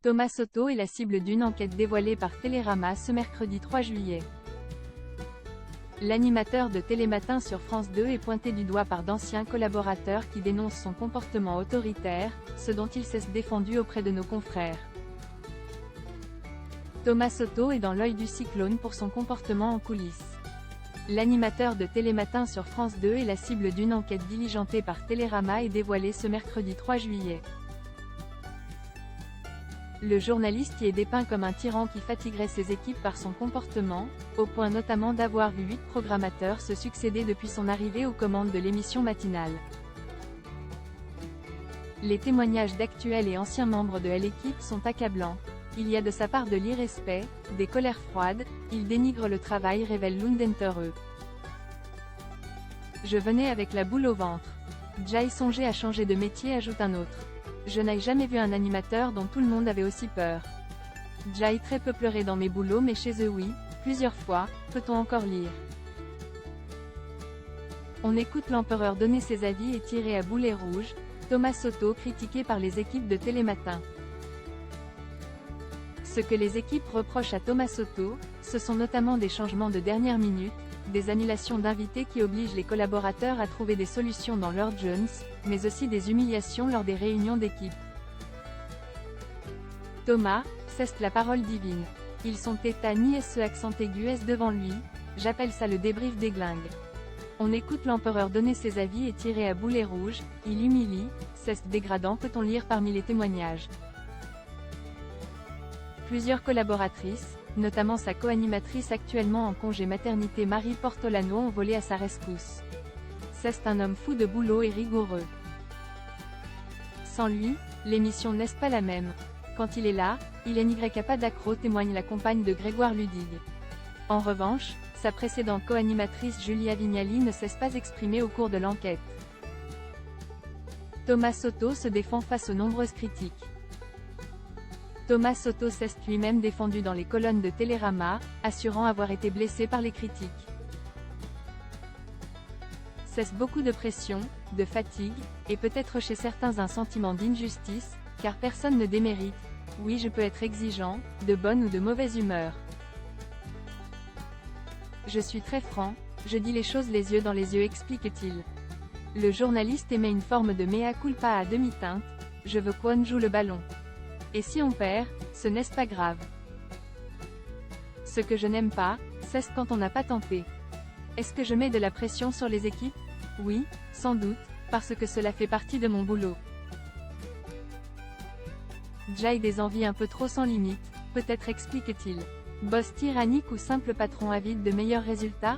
Thomas Soto est la cible d'une enquête dévoilée par Télérama ce mercredi 3 juillet. L'animateur de Télématin sur France 2 est pointé du doigt par d'anciens collaborateurs qui dénoncent son comportement autoritaire, ce dont il s'est défendu auprès de nos confrères. Thomas Soto est dans l'œil du cyclone pour son comportement en coulisses. L'animateur de Télématin sur France 2 est la cible d'une enquête diligentée par Télérama et dévoilée ce mercredi 3 juillet. Le journaliste y est dépeint comme un tyran qui fatiguerait ses équipes par son comportement, au point notamment d'avoir vu 8 programmateurs se succéder depuis son arrivée aux commandes de l'émission matinale. Les témoignages d'actuels et anciens membres de l'équipe sont accablants. Il y a de sa part de l'irrespect, des colères froides, il dénigre le travail, révèle Lundentereux. Je venais avec la boule au ventre. Jai songeait à changer de métier, ajoute un autre. Je n'ai jamais vu un animateur dont tout le monde avait aussi peur. Jai très peu pleuré dans mes boulots, mais chez eux oui, plusieurs fois, peut-on encore lire. On écoute l'empereur donner ses avis et tirer à boulet rouge, Thomas Soto critiqué par les équipes de Télématin. Ce que les équipes reprochent à Thomas Soto, ce sont notamment des changements de dernière minute, des annulations d'invités qui obligent les collaborateurs à trouver des solutions dans leurs Jones, mais aussi des humiliations lors des réunions d'équipe. Thomas, c'est la parole divine. Ils sont état ni ce accent aigu est devant lui, j'appelle ça le débrief des glingues. On écoute l'empereur donner ses avis et tirer à boulet rouge, il humilie, c'est dégradant, peut-on lire parmi les témoignages. Plusieurs collaboratrices, notamment sa co-animatrice actuellement en congé maternité Marie Portolano, ont volé à sa rescousse. C'est un homme fou de boulot et rigoureux. Sans lui, l'émission n'est pas la même. Quand il est là, il n'y a pas d'accro, témoigne la compagne de Grégoire Ludig. En revanche, sa précédente co-animatrice Julia Vignali ne s'est pas exprimée au cours de l'enquête. Thomas Soto se défend face aux nombreuses critiques. Thomas Soto s'est lui-même défendu dans les colonnes de Télérama, assurant avoir été blessé par les critiques. C'est beaucoup de pression, de fatigue, et peut-être chez certains un sentiment d'injustice, car personne ne démérite. Oui, je peux être exigeant, de bonne ou de mauvaise humeur. Je suis très franc, je dis les choses les yeux dans les yeux, explique-t-il. Le journaliste émet une forme de mea culpa à demi-teinte, je veux qu'on joue le ballon. Et si on perd, ce n'est pas grave. Ce que je n'aime pas, c'est quand on n'a pas tenté. Est-ce que je mets de la pression sur les équipes? Oui, sans doute, parce que cela fait partie de mon boulot. Jai des envies un peu trop sans limite, peut-être, explique-t-il. Boss tyrannique ou simple patron avide de meilleurs résultats?